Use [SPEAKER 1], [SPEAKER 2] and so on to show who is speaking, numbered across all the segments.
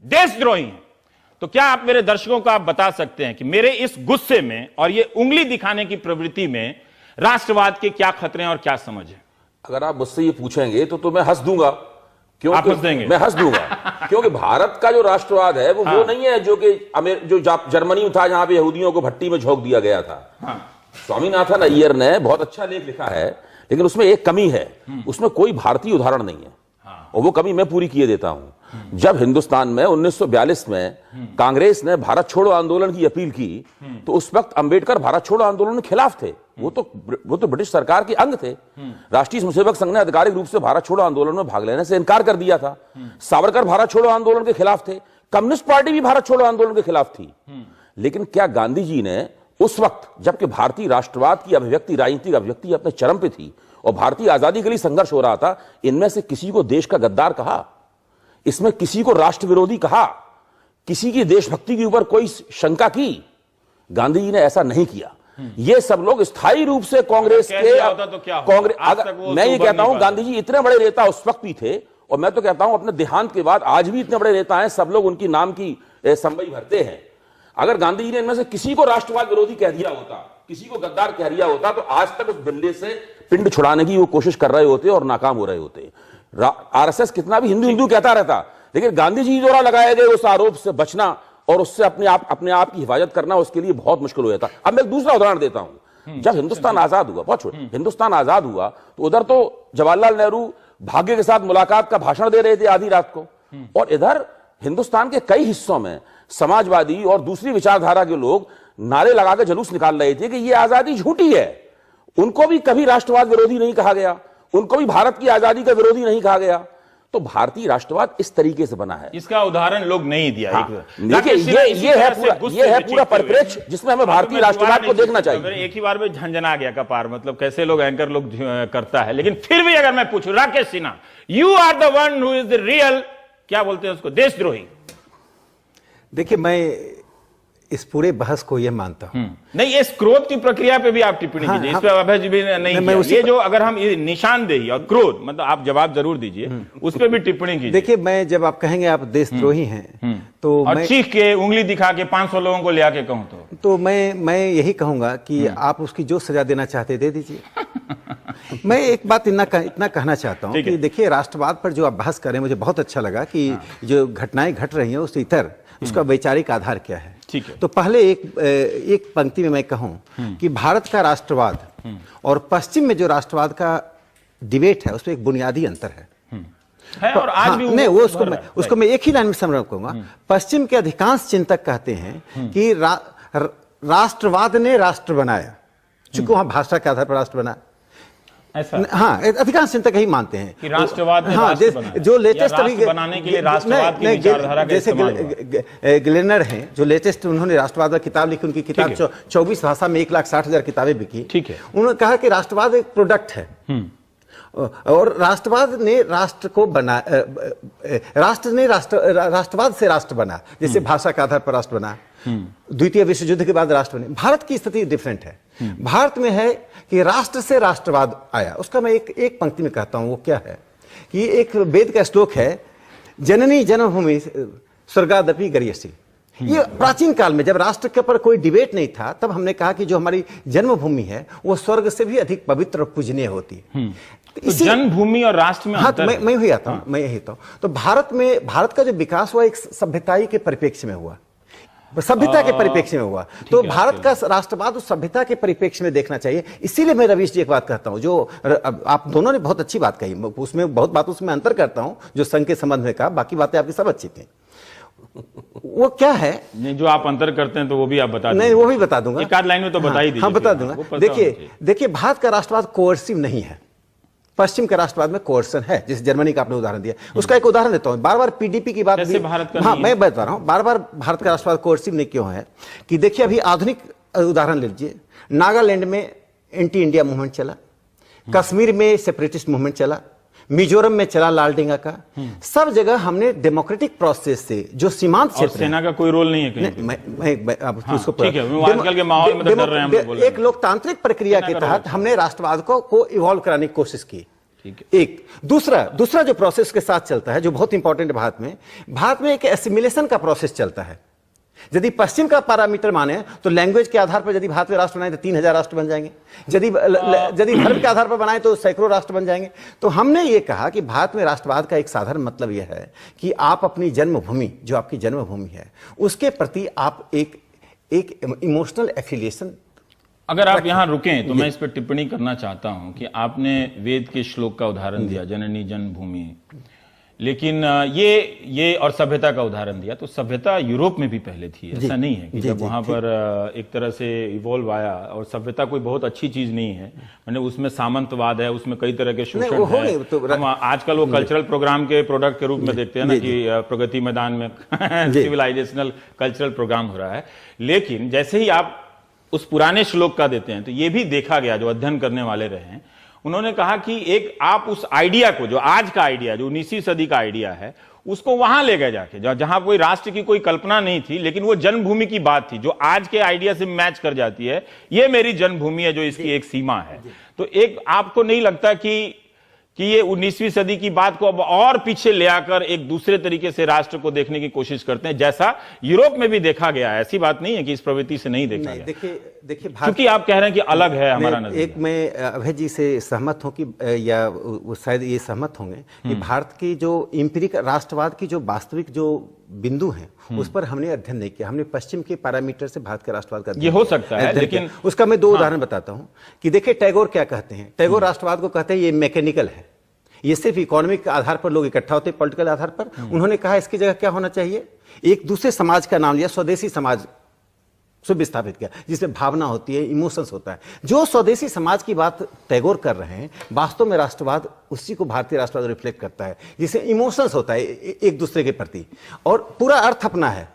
[SPEAKER 1] देशद्रोही हैं। तो क्या आप मेरे दर्शकों को आप बता सकते हैं कि मेरे इस गुस्से में और ये उंगली दिखाने की प्रवृत्ति में राष्ट्रवाद के क्या खतरे हैं और क्या समझ है?
[SPEAKER 2] अगर आप मुझसे ये पूछेंगे तो मैं हंस दूंगा। क्यों
[SPEAKER 1] आप हंस देंगे?
[SPEAKER 2] मैं हंस दूंगा क्योंकि भारत का जो राष्ट्रवाद है वो नहीं है जो कि जो जर्मनी में था, जहां पे यहूदियों को भट्टी में झोंक दिया गया था। स्वामीनाथन अय्यर ने बहुत अच्छा लेख लिखा है, लेकिन उसमें एक कमी है, उसमें कोई भारतीय उदाहरण नहीं है। और वो कमी मैं पूरी किए देता हूं। जब हिंदुस्तान में 1942 में कांग्रेस ने भारत छोड़ो आंदोलन की अपील की, तो उस वक्त अंबेडकर भारत छोड़ो आंदोलन के खिलाफ थे। वो तो ब्रिटिश सरकार के अंग थे। राष्ट्रीय स्वयंसेवक संघ ने आधिकारिक रूप से भारत छोड़ो आंदोलन में भाग लेने से इनकार कर दिया था। सावरकर भारत छोड़ो आंदोलन के खिलाफ थे। कम्युनिस्ट पार्टी भी भारत छोड़ो आंदोलन के खिलाफ थी। लेकिन क्या गांधी जी ने उस वक्त, जबकि भारतीय राष्ट्रवाद की अभिव्यक्ति, राजनीतिक अभिव्यक्ति अपने चरम पे थी और भारतीय आजादी के लिए संघर्ष हो रहा था, इनमें से किसी को देश का गद्दार कहा? इसमें किसी को राष्ट्र विरोधी कहा? किसी की देशभक्ति के ऊपर कोई शंका की? गांधी जी ने ऐसा नहीं किया। ये सब लोग स्थायी रूप से कांग्रेस के कांग्रेस, मैं ये कहता हूं गांधी जी इतने बड़े नेता उस वक्त भी थे, और मैं तो कहता हूं अपने देहांत के बाद आज भी इतने बड़े नेता हैं, सब लोग उनकी नाम की संवई भरते हैं। अगर गांधी जी ने इनमें से किसी को राष्ट्रवाद विरोधी कह दिया होता, किसी को गद्दार कह दिया होता, तो आज तक उस बिल्ले से पिंड छुड़ाने की वो कोशिश कर रहे होते और नाकाम हो रहे होते। आरएसएस कितना भी हिंदू हिंदू कहता रहता, लेकिन गांधी जी द्वारा लगाए गए उस आरोप से बचना और उससे अपने आप की हिफाजत करना उसके लिए बहुत मुश्किल हो जाता। अब मैं एक दूसरा उदाहरण देता हूं। जब हिंदुस्तान आजाद हुआ, बहुत छोटे, हिंदुस्तान आजाद हुआ, तो उधर तो जवाहरलाल नेहरू भाग्य के साथ मुलाकात का भाषण दे रहे थे आधी रात को, और इधर हिंदुस्तान के कई हिस्सों में समाजवादी और दूसरी विचारधारा के लोग नारे लगा के जुलूस निकाल रहे थे कि यह आजादी झूठी है। उनको भी कभी राष्ट्रवाद विरोधी नहीं कहा गया, उनको भी भारत की आजादी का विरोधी नहीं कहा गया। तो भारतीय राष्ट्रवाद इस तरीके से बना है।
[SPEAKER 1] इसका उदाहरण लोग नहीं दिया।
[SPEAKER 2] देखिए ये है पूरा परिप्रेक्ष्य जिसमें हमें भारतीय राष्ट्रवाद को देखना चाहिए।
[SPEAKER 1] एक ही बार में झंझना गया कपार, मतलब कैसे लोग एंकर लोग करता है। लेकिन फिर भी अगर मैं पूछूं, Rakesh Sinha, you are the one who is the real, क्या बोलते हैं उसको, देशद्रोही।
[SPEAKER 3] देखिए, मैं इस पूरे बहस को यह मानता हूं।
[SPEAKER 1] नहीं, इस क्रोध की प्रक्रिया पे भी आप टिप्पणी कीजिए। इस पे अभय जी भी नहीं किया। ये जो अगर हम निशानदेही और क्रोध, मतलब आप जवाब जरूर दीजिए, उस पे भी टिप्पणी कीजिए।
[SPEAKER 3] देखिए, मैं जब आप कहेंगे आप देशद्रोही हैं, तो
[SPEAKER 1] और चीख के उंगली दिखा के 500 लोगों को ले आके कहूं
[SPEAKER 3] तो मैं यही कहूंगा कि आप उसकी जो सजा देना चाहते दे दीजिए। मैं एक बात इतना कहना चाहता हूं कि देखिए, राष्ट्रवाद पर जो आप बहस करें, मुझे बहुत अच्छा लगा कि जो घटनाएं घट रही हैं उससे इतर उसका वैचारिक आधार क्या है।
[SPEAKER 1] ठीक है।
[SPEAKER 3] तो पहले एक पंक्ति में मैं कहूं कि भारत का राष्ट्रवाद और पश्चिम में जो राष्ट्रवाद का डिबेट है उसमें एक बुनियादी अंतर है
[SPEAKER 1] और आज भी
[SPEAKER 3] नहीं, वो उसको मैं एक ही लाइन में समझ कहूंगा। पश्चिम के अधिकांश चिंतक कहते हैं कि राष्ट्रवाद ने राष्ट्र बनाया, चूंकि वहां भाषा के आधार पर राष्ट्र बना। हाँ, अधिकांश चिंतक यही मानते हैं
[SPEAKER 1] कि राष्ट्रवाद ने राष्ट्र बनाया,
[SPEAKER 3] जो लेटेस्ट अभी
[SPEAKER 1] बनाने के लिए राष्ट्रवाद की विचारधारा का इस्तेमाल
[SPEAKER 3] जैसे ग्लेनर हैं, जो लेटेस्ट उन्होंने राष्ट्रवाद की किताब लिखी, उनकी किताब 24 भाषा में 1,60,000 किताबें बिकी।
[SPEAKER 1] ठीक है।
[SPEAKER 3] उन्होंने कहा कि राष्ट्रवाद एक प्रोडक्ट है और राष्ट्रवाद ने राष्ट्र को बना, राष्ट्र ने राष्ट्रवाद से राष्ट्र बना, जैसे भाषा के आधार पर राष्ट्र बना। द्वितीय विश्व युद्ध के बाद राष्ट्र बने। भारत की स्थिति डिफरेंट है। भारत में है कि राष्ट्र से राष्ट्रवाद आया। उसका मैं एक पंक्ति में कहता हूं, वो क्या है कि एक वेद का श्लोक है, जननी जन्मभूमि स्वर्गादपि गरीयसी। ये प्राचीन काल में जब राष्ट्र के ऊपर कोई डिबेट नहीं था, तब हमने कहा कि जो हमारी जन्मभूमि है वो स्वर्ग से भी अधिक पवित्र और पूजनीय होती है।
[SPEAKER 1] तो जन्मभूमि और राष्ट्र में
[SPEAKER 3] अंतर है। मैं यही आता हूं, मैं यही तो भारत में, भारत का जो विकास हुआ एक सभ्यताई के परिप्रेक्ष्य में हुआ, सभ्यता के परिप्रेक्ष्य में हुआ। तो भारत का राष्ट्रवाद उस सभ्यता के परिप्रेक्ष्य में देखना चाहिए। इसीलिए मैं रवीश जी एक बात कहता हूं, जो आप दोनों ने बहुत अच्छी बात कही, उसमें बहुत बातों से मैं अंतर करता हूं जो संघ के संबंध में कहा, बाकी बातें आपकी सब अच्छी थी। वो क्या है
[SPEAKER 1] जो आप अंतर करते हैं तो वो भी आप बता दीजिए।
[SPEAKER 3] नहीं, वो भी बता दूंगा,
[SPEAKER 1] एक आध लाइन में तो बता ही दीजिए।
[SPEAKER 3] हाँ, बता दूंगा। देखिए, भारत का राष्ट्रवाद कोर्सिव नहीं है। पश्चिम के राष्ट्रवाद में कोर्सन है, जैसे जर्मनी का आपने उदाहरण दिया। उसका एक उदाहरण देता हूं। बार बार पीडीपी की बात, हाँ मैं बता रहा हूं, बार बार भारत का राष्ट्रवाद कोर्सिव नहीं क्यों है कि देखिए, अभी आधुनिक उदाहरण लीजिए, नागालैंड में एंटी इंडिया मूवमेंट चला, कश्मीर में सेपरेटिस्ट मूवमेंट चला, मिजोरम में चला लालडेंगा का। सब जगह हमने डेमोक्रेटिक प्रोसेस से जो सीमांत क्षेत्र,
[SPEAKER 1] सेना का कोई रोल नहीं है कहीं।
[SPEAKER 3] मैं उसको
[SPEAKER 1] ठीक है, आजकल के माहौल में डर रहे हैं हम लोग।
[SPEAKER 3] एक लोकतांत्रिक प्रक्रिया के तहत हमने राष्ट्रवाद को इवॉल्व कराने की कोशिश की।
[SPEAKER 1] ठीक है।
[SPEAKER 3] एक दूसरा जो प्रोसेस के साथ चलता है, जो बहुत इंपॉर्टेंट है भारत में एक एसिमिलेशन का प्रोसेस चलता है। यदि पश्चिम का पैरामीटर माने तो लैंग्वेज के आधार पर यदि भारत में राष्ट्र बनाए तो 3000 राष्ट्र बन जाएंगे, यदि धर्म के आधार पर बनाए तो सैकड़ों राष्ट्र बन जाएंगे। तो हमने ये कहा कि भारत में राष्ट्रवाद का एक साधारण मतलब यह है कि आप अपनी जन्मभूमि, जो आपकी जन्मभूमि है, उसके प्रति आप एक इमोशनल एफिलिएशन।
[SPEAKER 1] अगर आप यहां रुकें तो मैं इस पर टिप्पणी करना चाहता हूं कि आपने वेद के श्लोक का उदाहरण दिया, जननी जन्मभूमि, लेकिन ये और सभ्यता का उदाहरण दिया। तो सभ्यता यूरोप में भी पहले थी, ऐसा नहीं है कि जब वहां पर एक तरह से इवॉल्व आया। और सभ्यता कोई बहुत अच्छी चीज नहीं है, मैंने उसमें सामंतवाद है, उसमें कई तरह के शोषण है। तो हम आजकल वो कल्चरल प्रोग्राम के प्रोडक्ट के रूप में देखते हैं ना कि प्रगति मैदान में सिविलाइजेशनल कल्चरल प्रोग्राम हो रहा है। लेकिन जैसे ही आप उस पुराने श्लोक का देते हैं तो ये भी देखा गया, जो अध्ययन करने वाले रहे हैं, उन्होंने कहा कि एक आप उस आइडिया को, जो आज का आइडिया, जो 19वीं सदी का आइडिया है, उसको वहां ले गए जाके जहां कोई राष्ट्र की कोई कल्पना नहीं थी, लेकिन वो जन्मभूमि की बात थी जो आज के आइडिया से मैच कर जाती है। ये मेरी जन्मभूमि है, जो इसकी एक सीमा है। तो एक आपको नहीं लगता कि ये 19वीं सदी की बात को अब और पीछे ले आकर एक दूसरे तरीके से राष्ट्र को देखने की कोशिश करते हैं, जैसा यूरोप में भी देखा गया है? ऐसी बात नहीं है कि इस प्रवृत्ति से नहीं देखा गया।
[SPEAKER 3] देखिए
[SPEAKER 1] क्योंकि आप कह रहे हैं कि अलग है हमारा नजरिया।
[SPEAKER 3] एक मैं अभय जी से सहमत हूं कि, या वो शायद ये सहमत होंगे कि भारत की जो इंपिरिकल राष्ट्रवाद की जो वास्तविक जो बिंदु हैं, उस पर हमने अध्ययन नहीं किया। हमने पश्चिम के पैरामीटर से भारत के राष्ट्रवाद का
[SPEAKER 1] ये हो सकता है, लेकिन
[SPEAKER 3] उसका मैं दो उदाहरण बताता हूं कि देखिए टैगोर क्या कहते हैं। टैगोर राष्ट्रवाद को कहते हैं ये मैकेनिकल है, ये सिर्फ इकोनॉमिक आधार पर लोग इकट्ठा होते हैं, पॉलिटिकल आधार पर। उन्होंने कहा इसकी जगह क्या होना चाहिए, एक दूसरे समाज का नाम लिया, स्वदेशी समाज विस्थापित किया, जिसमें भावना होती है, इमोशंस होता है। जो स्वदेशी समाज की बात टैगोर कर रहे हैं, वास्तव में राष्ट्रवाद उसी को भारतीय राष्ट्रवाद रिफ्लेक्ट करता है, जिसे इमोशंस होता है एक दूसरे के प्रति, और पूरा अर्थ अपना है।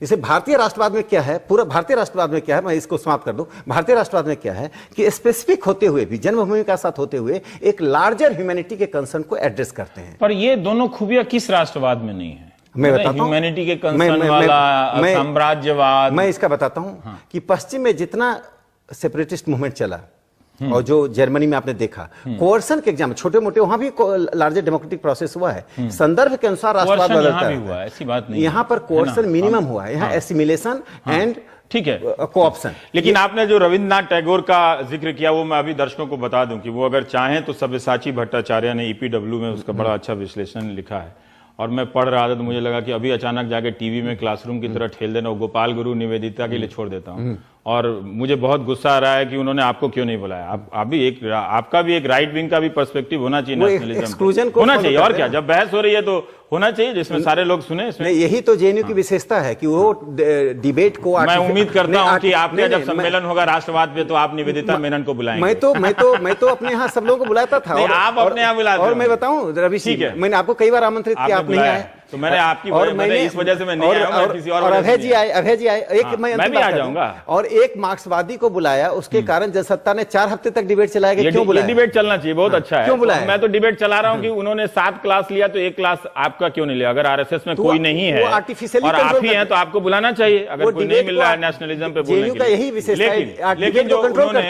[SPEAKER 3] इसे भारतीय राष्ट्रवाद में क्या है, पूरा भारतीय राष्ट्रवाद में क्या है, मैं इसको समाप्त कर दूं। भारतीय राष्ट्रवाद में क्या है कि स्पेसिफिक होते हुए भी, जन्मभूमि का साथ होते हुए, एक लार्जर ह्यूमैनिटी के कंसर्न को एड्रेस करते हैं।
[SPEAKER 1] पर ये दोनों खूबियां किस राष्ट्रवाद में नहीं है?
[SPEAKER 3] मैं बताता हूं,
[SPEAKER 1] ह्यूमैनिटी के कंसर्न वाला साम्राज्यवाद।
[SPEAKER 3] मैं इसका बताता हूं कि पश्चिम में जितना सेपरेटिस्ट मूवमेंट चला, और जो जर्मनी में आपने देखा, कोर्सन के एग्जाम छोटे मोटे वहां भी लार्जर डेमोक्रेटिक प्रोसेस हुआ है, संदर्भ के अनुसार राष्ट्रवाद बदलता है।
[SPEAKER 1] ऐसी बात नहीं,
[SPEAKER 3] यहाँ पर कोर्सन मिनिमम हुआ है, यहाँ एसिमिलेशन एंड
[SPEAKER 1] ठीक है,
[SPEAKER 3] कोऑप्शन।
[SPEAKER 1] लेकिन आपने जो रविन्द्रनाथ टैगोर का जिक्र किया, वो मैं अभी दर्शकों को बता दूं कि वो अगर चाहें तो सब्यसाची भट्टाचार्य ने ईपीडब्ल्यू में उसका बड़ा अच्छा विश्लेषण लिखा है। और मैं पढ़ रहा था तो मुझे लगा कि अभी अचानक जाके टीवी में क्लासरूम की तरह ठेल देना, गोपाल गुरु निवेदिता के लिए छोड़ देता हूं। और मुझे बहुत गुस्सा आ रहा है कि उन्होंने आपको क्यों नहीं बुलाया। आप भी एक, आपका भी एक राइट विंग का भी पर्सपेक्टिव होना चाहिए, नेशनलिज्म होना चाहिए। और क्या, जब बहस हो रही है तो होना चाहिए जिसमें सारे लोग सुने। इसमें
[SPEAKER 3] यही तो जेएनयू की विशेषता है कि वो डिबेट को,
[SPEAKER 1] मैं उम्मीद करता हूं कि आपका जब सम्मेलन होगा राष्ट्रवाद पे तो आप निवेदिता मेनन को बुलाएंगे।
[SPEAKER 3] मैं तो अपने यहाँ सब लोगों को बुलाता था।
[SPEAKER 1] आप अपने यहाँ बुलाते,
[SPEAKER 3] और मैं बताऊं रवि सिंह, मैंने आपको कई बार आमंत्रित किया, आप नहीं आए।
[SPEAKER 1] तो मैंने आपकी, और मैंने इस वजह से मैं नहीं आया, किसी और
[SPEAKER 3] अभय जी आए, एक
[SPEAKER 1] मैं भी आ जाऊंगा।
[SPEAKER 3] और एक मार्क्सवादी को बुलाया, उसके कारण जनसत्ता ने 4 हफ्ते तक डिबेट चलाया गया। क्यों बुलाया?
[SPEAKER 1] डिबेट चलना चाहिए, बहुत अच्छा है।
[SPEAKER 3] क्यों बुलाया?
[SPEAKER 1] मैं तो डिबेट चला रहा हूं कि उन्होंने 7 क्लास लिया तो 1 क्लास आपका क्यों नहीं लिया? अगर आरएसएस में कोई नहीं है और आप ही हैं तो आपको बुलाना चाहिए। अगर कोई नहीं मिल रहा है नेशनलिज्म पे बोलने के लिए,
[SPEAKER 3] यही विशेषता है।
[SPEAKER 1] लेकिन जो उन्होंने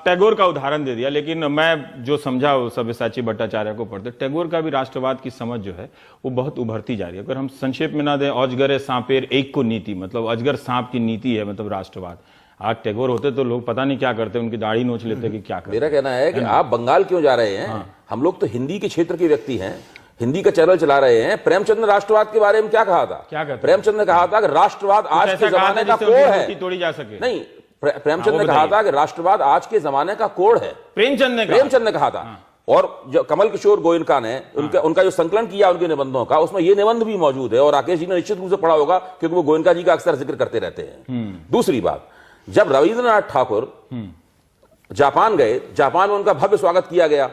[SPEAKER 1] टैगोर का उदाहरण दे दिया, लेकिन मैं जो समझा सब्यसाची भट्टाचार्य को पढ़ते, टैगोर का भी राष्ट्रवाद की समझ जो है वो बहुत उभरती जा रही है। अगर हम संक्षेप में ना दें, अजगर सांपेर एक को नीति, मतलब अजगर सांप की नीति है, मतलब राष्ट्रवाद। आज टैगोर होते तो लोग पता नहीं क्या करते, उनकी दाढ़ी नोच लेते कि क्या करते।
[SPEAKER 2] मेरा कहना है कि आप बंगाल क्यों जा रहे हैं? हम लोग तो हिंदी के क्षेत्र के व्यक्ति हैं, हिंदी का चैनल चला रहे हैं। प्रेमचंद ने राष्ट्रवाद के बारे में क्या कहा था?
[SPEAKER 1] क्या कहते?
[SPEAKER 2] प्रेमचंद ने कहा था कि राष्ट्रवाद आज के जमाने का कोड है,
[SPEAKER 1] तोड़ी जा सके।
[SPEAKER 2] नहीं, प्रेमचंद ने कहा था कि राष्ट्रवाद आज के जमाने का कोड है। प्रेमचंद ने कहा था। और जो कमल किशोर गोयनका ने उनका जो संकलन किया उनके निबंधों का, उसमें ये निबंध भी मौजूद है, और राकेश जी ने निश्चित रूप से पढ़ा होगा क्योंकि वो गोयनका जी का अक्सर जिक्र करते रहते हैं। दूसरी बात, जब रविंद्रनाथ ठाकुर जापान गए, जापान में उनका भव्य स्वागत किया गया,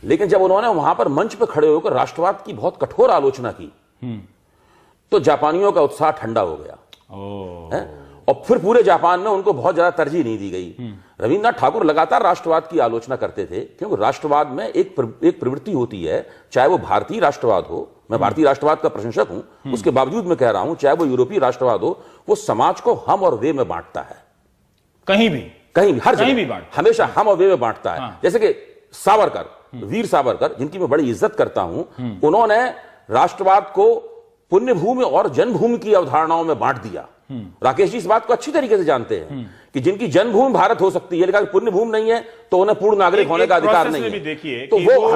[SPEAKER 2] लेकिन जब उन्होंने वहां पर मंच पर खड़े होकर राष्ट्रवाद की बहुत कठोर आलोचना की तो जापानियों का उत्साह ठंडा हो गया। और फिर पूरे जापान में उनको बहुत ज्यादा तरजीह नहीं दी गई। रविन्द्रनाथ ठाकुर लगातार राष्ट्रवाद की आलोचना करते थे, क्योंकि राष्ट्रवाद में एक प्रवृत्ति होती है, चाहे वो भारतीय राष्ट्रवाद हो, मैं भारतीय राष्ट्रवाद का प्रशंसक हूं, उसके बावजूद मैं कह रहा हूं चाहे वो यूरोपीय राष्ट्रवाद हो, वो समाज को हम और वे में बांटता है।
[SPEAKER 1] कहीं भी
[SPEAKER 2] हर जगह हमेशा हम और वे में बांटता है। जैसे कि सावरकर, वीर सावरकर, जिनकी मैं बड़ी इज्जत करता हूं, उन्होंने राष्ट्रवाद को पुण्य भूमि और जन्मभूमि की अवधारणाओं में बांट दिया। राकेश जी इस बात को अच्छी तरीके से जानते हैं कि जिनकी जन्मभूमि भारत हो सकती है, लेकिन पुण्य भूमि नहीं है तो उन्हें पूर्ण नागरिक होने का अधिकार नहीं है। तो वो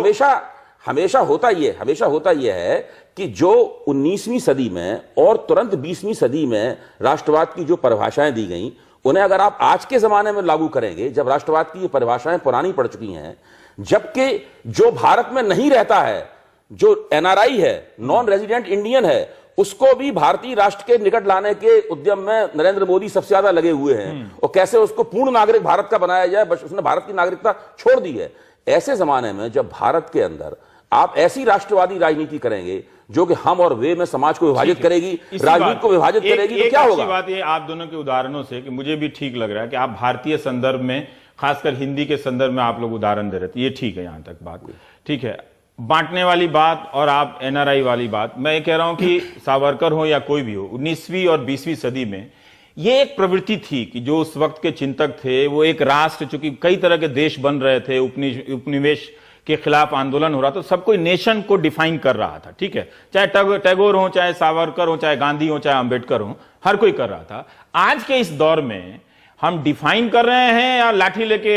[SPEAKER 2] हमेशा होता यह है कि जो 19वीं सदी में और तुरंत 20वीं सदी में राष्ट्रवाद की जो परिभाषाएं दी गई, उन्हें अगर आप आज के जमाने में लागू करेंगे, जब राष्ट्रवाद की ये परिभाषाएं पुरानी पड़ चुकी हैं, जबकि जो भारत में नहीं रहता है, जो एनआरआई है, नॉन रेजिडेंट इंडियन है, उसको भी भारतीय राष्ट्र के निकट लाने के उद्यम में नरेंद्र मोदी सबसे ज्यादा लगे हुए हैं, और कैसे उसको पूर्ण नागरिक भारत का बनाया जाए, बस उसने भारत की नागरिकता छोड़ दी है। ऐसे जमाने में जब भारत के अंदर आप ऐसी राष्ट्रवादी राजनीति करेंगे जो कि हम और वे में समाज को विभाजित करेगी, राजनीति को विभाजित करेगी, तो क्या होगा?
[SPEAKER 1] बात ये आप दोनों के उदाहरणों से कि मुझे भी ठीक लग रहा है कि आप भारतीय संदर्भ में, खासकर हिंदी के संदर्भ में आप लोग उदाहरण दे रहे थे, ये ठीक है, यहां तक बात ठीक है। बांटने वाली बात और आप एनआरआई वाली बात, मैं ये कह रहा हूं कि सावरकर हो या कोई भी हो, 19वीं और 20वीं सदी में ये एक प्रवृत्ति थी कि जो उस वक्त के चिंतक थे, वो एक राष्ट्र, चूंकि कई तरह के देश बन रहे थे, उपनिवेश के खिलाफ आंदोलन हो रहा, तो सब कोई नेशन को डिफाइन कर रहा था, ठीक है, चाहे टैगोर हो, चाहे सावरकर हो, चाहे गांधी हो, चाहे अंबेडकर हो, हर कोई कर रहा था। आज के इस दौर में हम डिफाइन कर रहे हैं या लाठी लेके?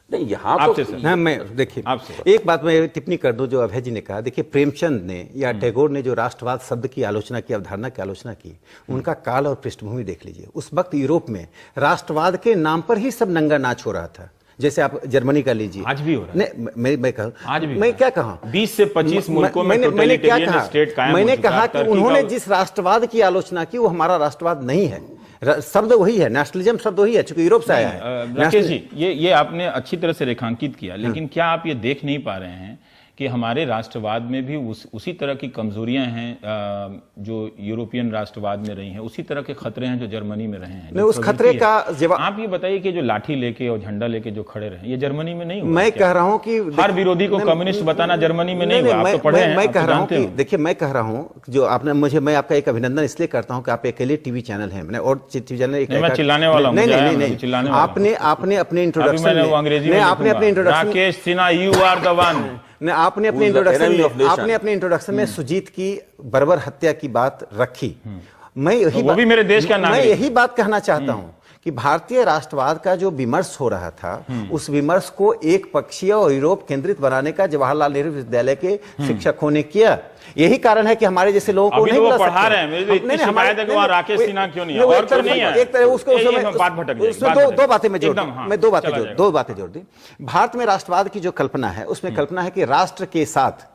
[SPEAKER 2] नहीं, यहां तो
[SPEAKER 3] हाँ, मैं देखिए आपसे एक बात मैं टिप्पणी कर दूं जो अभय जी ने कहा। देखिए, प्रेमचंद ने या टैगोर ने जो राष्ट्रवाद शब्द की आलोचना की, अवधारणा की आलोचना की, उनका काल और पृष्ठभूमि देख लीजिए। उस वक्त यूरोप में राष्ट्रवाद के नाम पर ही सब नंगा नाच हो रहा था। जैसे आप जर्मनी का लीजिए,
[SPEAKER 1] आज भी हो रहा है।
[SPEAKER 3] नहीं, मैं कहूं,
[SPEAKER 1] आज भी
[SPEAKER 3] मैं क्या कहा,
[SPEAKER 1] 20 से 25 मुल्कों में
[SPEAKER 3] मैंने क्या कहा, मैंने कहा कि उन्होंने जिस राष्ट्रवाद की आलोचना की वो हमारा राष्ट्रवाद नहीं है। शब्द वही है, नेशनलिज्म शब्द वही है, चूंकि यूरोप से आया है।
[SPEAKER 1] राकेश जी, ये आपने अच्छी तरह से रेखांकित किया, लेकिन क्या आप ये देख नहीं पा रहे हैं कि हमारे राष्ट्रवाद में भी उसी तरह की कमजोरियां हैं जो यूरोपियन राष्ट्रवाद में रही हैं, उसी तरह के खतरे हैं जो जर्मनी में रहे हैं?
[SPEAKER 3] नहीं, उस खतरे का जवाब
[SPEAKER 1] आप ये बताइए कि जो लाठी लेके और झंडा लेके जो खड़े रहे, ये जर्मनी में नहीं हुआ?
[SPEAKER 3] मैं कह रहा हूं कि
[SPEAKER 1] हर विरोधी को कम्युनिस्ट बताना जर्मनी में नहीं हुआ। आप तो पढ़े हैं,
[SPEAKER 3] मैं कह रहा हूं कि देखिए, मैं कह रहा हूं जो आपने मुझे, मैं आपका एक अभिनंदन इसलिए करता हूं कि आप अकेले टीवी चैनल हैं, मैंने और टीवी चैनल
[SPEAKER 1] मैं चिल्लाने वाला हूं?
[SPEAKER 3] नहीं, आपने अपने इंट्रोडक्शन में, आपने अपने introduction,
[SPEAKER 1] Rakesh Sinha, you are the one,
[SPEAKER 3] आपने अपने इंट्रोडक्शन में सुजीत की बर्बर हत्या की बात रखी। मैं यही
[SPEAKER 1] वो भी मेरे देश का नागरिक,
[SPEAKER 3] मैं यही बात कहना चाहता हूं कि भारतीय राष्ट्रवाद का जो विमर्श हो रहा था, उस विमर्श को एक पक्षीय और यूरोप केंद्रित बनाने का जवाहरलाल नेहरू विश्वविद्यालय के शिक्षकों ने किया। यही कारण है कि हमारे जैसे लोगों को नहीं मिला
[SPEAKER 1] पढ़ा रहे हैं। मेरी इतनी शिकायत है कि वहां राकेश सिन्हा क्यों नहीं है, और क्यों नहीं है?
[SPEAKER 3] एक तरह उसको
[SPEAKER 1] बात भटक गई।
[SPEAKER 3] उसमें दो बातें मैं जोड़ दूं, मैं दो बातें जोड़ दी। भारत में राष्ट्रवाद की जो कल्पना है, उसमें कल्पना है कि राष्ट्र के साथ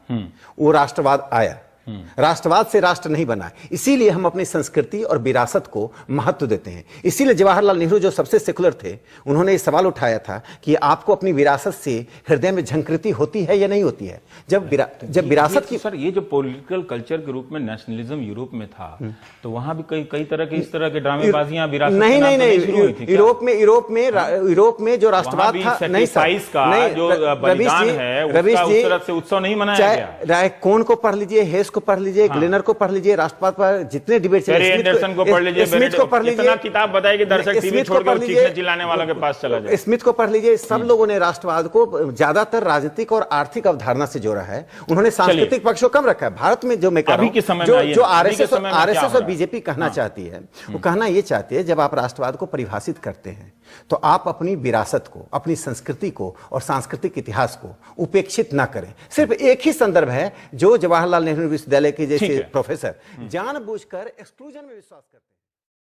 [SPEAKER 3] वो राष्ट्रवाद आया, राष्ट्रवाद से राष्ट्र नहीं बना। इसीलिए हम अपनी संस्कृति और विरासत को महत्व देते हैं। इसीलिए जवाहरलाल नेहरू जो सबसे सेकुलर थे, उन्होंने ये सवाल उठाया था कि आपको अपनी विरासत से हृदय में झंकृति होती है या नहीं होती है। जब विरासत की,
[SPEAKER 1] सर, ये जो पॉलिटिकल कल्चर के रूप में नेशनलिज्म यूरोप में था, तो वहां भी कई तरह के इस तरह के ड्रामेबाजियां विरासत
[SPEAKER 3] नहीं, यूरोप में जो राष्ट्रवाद था, नहीं
[SPEAKER 1] जो बलिदान है, उस तरह से उत्सव नहीं मनाया गया।
[SPEAKER 3] रायकोन को पढ़ लीजिए, हेस को पढ़ लीजिए, ग्लेनर को पढ़ लीजिए, राष्ट्रवाद पर जितने डिबेट चले,
[SPEAKER 1] एंडरसन को पढ़ लीजिए, स्मिथ को पढ़ लीजिए, इतना किताब बताइए कि दर्शक टीवी छोड़ के चीखने चिल्लाने वालों के पास चला जाए।
[SPEAKER 3] स्मिथ को पढ़ लीजिए। सब लोगों ने राष्ट्रवाद को ज्यादातर राजनीतिक और आर्थिक अवधारणा से जोड़ा है, उन्होंने सांस्कृतिक पक्ष को कम रखा है। भारत में जो मैं कह रहा हूं, जो आरएसएस और बीजेपी कहना चाहती है, वो कहना ये चाहती है, जब आप राष्ट्रवाद को परिभाषित करते हैं तो आप अपनी विरासत को, अपनी संस्कृति को और सांस्कृतिक इतिहास को उपेक्षित ना करें। सिर्फ एक ही संदर्भ है जो जवाहरलाल नेहरू विश्वविद्यालय के जैसे प्रोफेसर जानबूझकर एक्सक्लूजन में विश्वास करते हैं।